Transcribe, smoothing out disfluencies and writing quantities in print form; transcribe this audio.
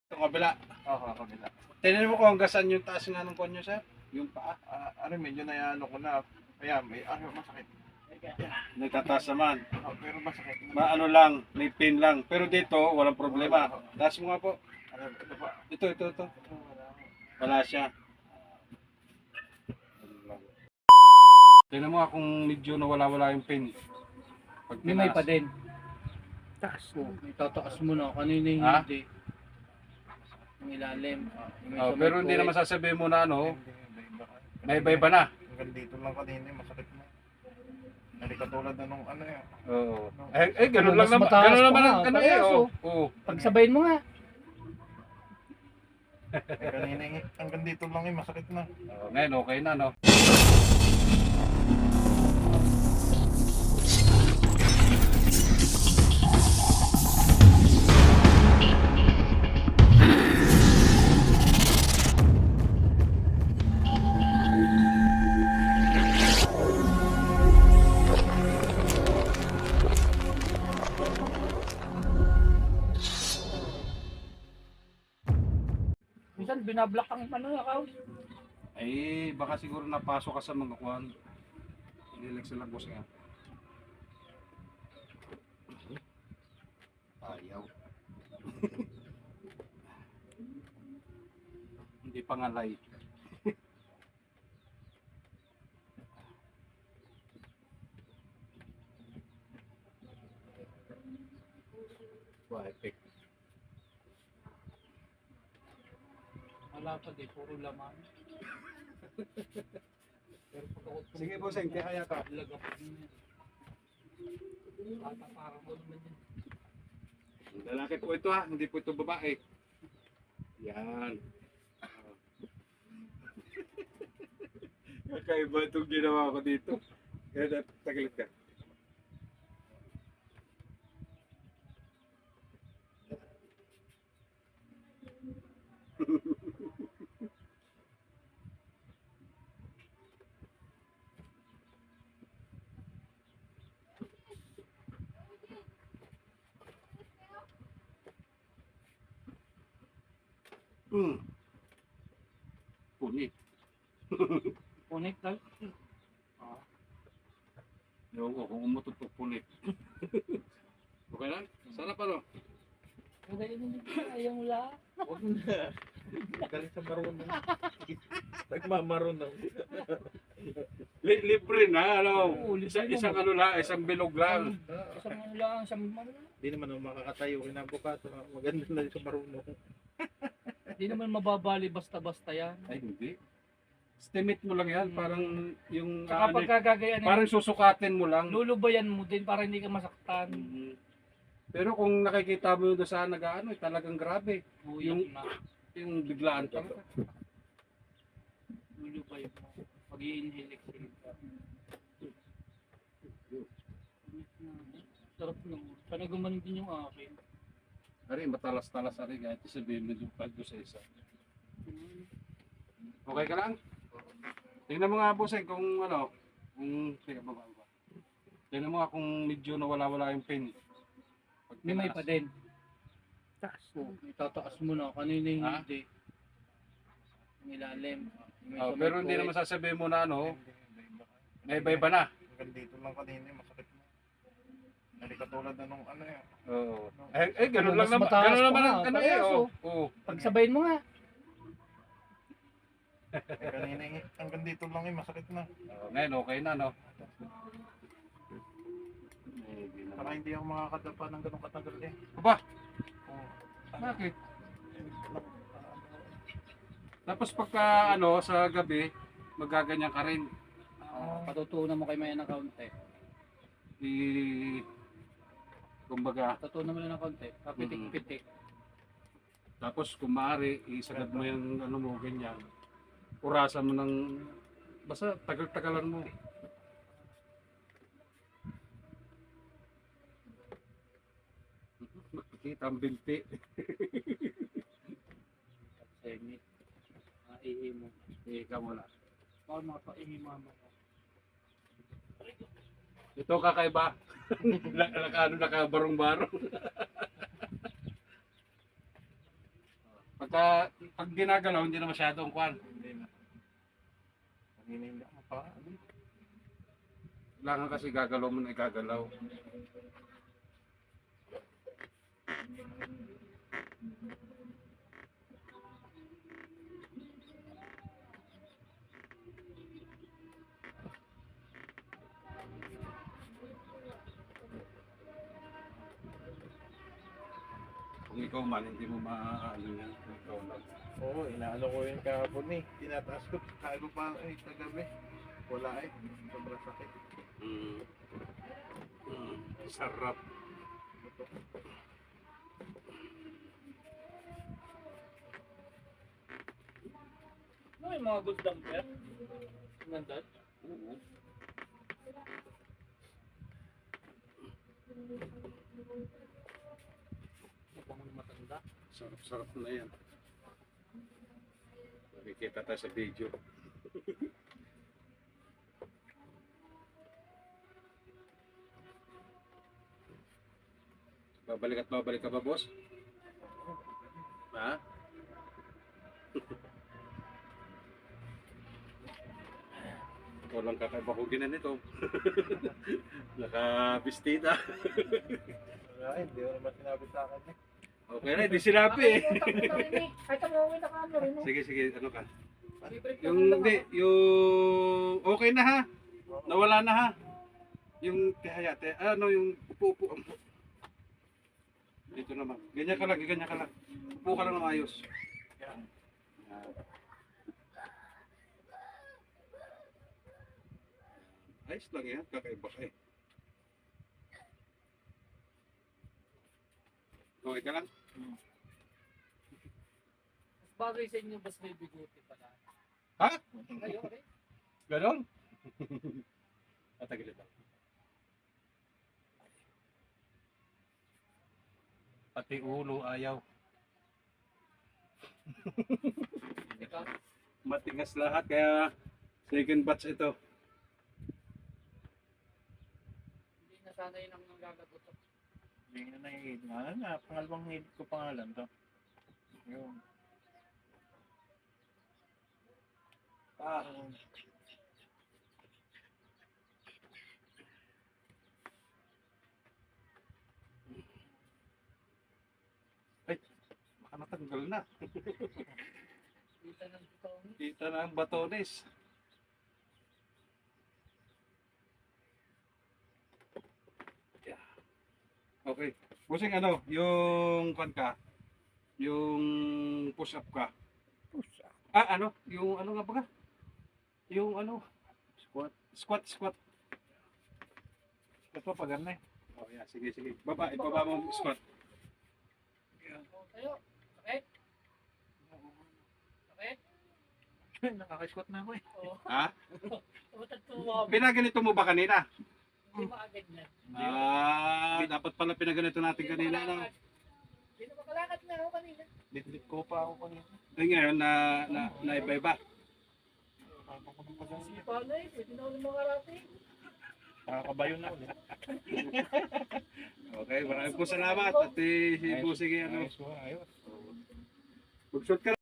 Itong kabila. Oo, kabila. Tingnan mo kung hanggang saan yung taas nga ng konyo, sir. Yung paa, medyo na ano ko na. Kaya may masakit. Nagtataas naman. Pero masakit. Ano lang, may pain lang. Pero dito, walang problema. Taas mo nga po. Ito pa. Ito. Wala siya. Tingnan mo nga kung medyo nawala-wala yung pain. Pag May pa tinaas. din. Taas mo. Itataas mo na. Kanina yung Ha? hindi. Yung ilalim. Yung Oh, sa pero may hindi puwet. naman sasabihin mo na ano, Hindi, may iba-iba na. hanggang dito lang kanina, masakit na. Hindi katulad na nung ano yan. Oo. Ganun lang Mas naman. mataas Ganun pa naman nga, ang ano eh. parehas, Oo. oh. Oo. Pagsabayin mo nga. Kanina, hanggang dito lang masakit na. Ngayon, okay na, no? Minsan binablock ang ano account. Ay, baka siguro napasok ka sa mga kuhan. Ililag sila boss nga. Ayaw. Hindi pangalay. Epic. Wala pa di, puro laman. Pero pag ako Sige bossing, kaya ka. laga pa din yan. Tataparang ko naman yan. Lalaki po ito ha, hindi po ito babae. Yan. Kakaiba itong ginawa ko dito. Kaya tagilid ka. Punit. Punit lang. Ewan ko kung umutot po punit. Okay lang? Sarap ano? Magaling mo ayaw mo lang. Huwag na. Galing sa marunong. Nagmamarunong. Libre na, ano? Oo, libre Isang mo. ano lang, isang bilog lang. Isang ano lang, isang ano lang. Hindi naman ako makakatayo. Kinabukaso. Maganda na sa marunong. Hindi naman mababali basta-basta yan. Ay, hindi. Estimate mo lang yan, parang yung Saka ano, pagkagagayan parang susukatin mo lang. lulubayan mo din para hindi ka masaktan. Mhm. Pero kung nakikita mo doon sa nag-ano, talagang grabe. Buyak na. Yung biglaan talaga. Lulubayan mo. Pag-i-inhale ka. Sarap na. Sana gumaling din yung akin. Ari, matalas-talas ari, kahit sabihin mo yung pagdo sa isa. Okay ka lang? Tingnan mo nga po kung ano, kung sige baba. Tingnan mo nga kung medyo nawala-wala yung pain. Pag May tinaas. pa din. Taas mo. Itataas mo na. Kanina yung Ha? hindi. Yung ilalim. Yung Oh, sa may pero hindi puwet. naman sasabihin mo na ano, Hindi, may iba-iba na. hanggang dito lang kanina, masakit na. Hindi katulad na nung ano yan. Oo. Ganun lang Mas naman. mataas Ganun pa naman nga, ang ano eh. parehas, Oo. oh. Oo. Pagsabayin mo nga. Kanina, hanggang dito lang masakit na. Ngayon, okay na, no? Para hindi ako makakadapa ng ganong katagal eh. Aba, Oo. bakit? Tapos pagka, ano, sa gabi, magaganyan ka rin. Patutunan mo kay Maya ng kaunti. Kumbaga, Patutunan mo lang ng kaunti. Kapitik-pitik. tapos kung maaari, isagad mo yung ano mo, ganyan. Urasan mo ng, basta tagal-tagalan mo. Makikita ang binti. Sengit. Ihi mo. Ika mo na. Baka mapaihi mama ko. Ito kakaiba. Nakabarong-barong. pag ginagalaw, hindi na masyadong kwan. Hindi na. Kanina hindi ako mapa. Kailangan kasi gagalaw mo na igagalaw. Kung ikaw man, hindi mo maaano yan. Kung ikaw lang. Oo, inaano ko yun kahapon eh. Tinataas ko. Kaya ko pa eh, kagabi. Wala eh. Sobrang sakit. Mm. Sarap. Ano yung mga good damper? Nandun? Oo. Mukhang matanda. Sarap-sarap na yan. Nakikita tayo sa video. Babalik at babalik ka ba, boss? Ha? Walang kakaiba nito. Nakabistida. Wala eh. Hindi ko naman sinabi sa akin eh. Okay na, di sinabi eh. Ay, tamuwi na ka mo rin. Sige, sige, ano ka? Libre ka Yung, lang hindi, yung, okay na ha? Oo. Nawala na ha? Yung tihayate, ano yung upo-upo. Dito naman. Ganyan ka lang, ganyan ka lang. Upo ka lang ng ayos. Yan. Yan. Ayos lang yan, kakaiba ka eh. Okay ka lang? Mas bagay sa inyo, bas may bigote pala. Ha? Kayo, okay? Ganon? Patagilid lang. Pati ulo ayaw. Ikaw? Matingas lahat kaya second batch ito. Hindi nasanay nang nanggagagot. Hindi na nahihid nga. Ano na, pangalawang hid ko pangalan to. Yun. Ah. Ay, baka natanggal na. Kita ng totoo. Kita na ang batones. Yeah. Okay. Busing ano, yung kwan ka, yung push up ka. Push up. Ah, ano? Yung ano nga ba ka? Yung ano? Squat. Squat. Ito pa ganun eh. Oh, yeah. Sige, sige. Baba, ibaba mo squat. Tayo. Sakit? Sakit? Nakaka-squat na ako eh. Oo. Ha? Tumatuwa mo. Pinaganito mo ba kanina? Hindi maagad na. Ah, dapat pala pinaganito natin kanina. No? Hindi na makalakad na ako kanina. Litlit ko pa ako kanina. Ay ngayon, na iba-iba. Sige pa na eh. Pwede na ulit makarating. Nakakabayo na ulit. Okay, maraming po salamat. At si Busing, ano, Ayos ko, ayos. mag-shoot ka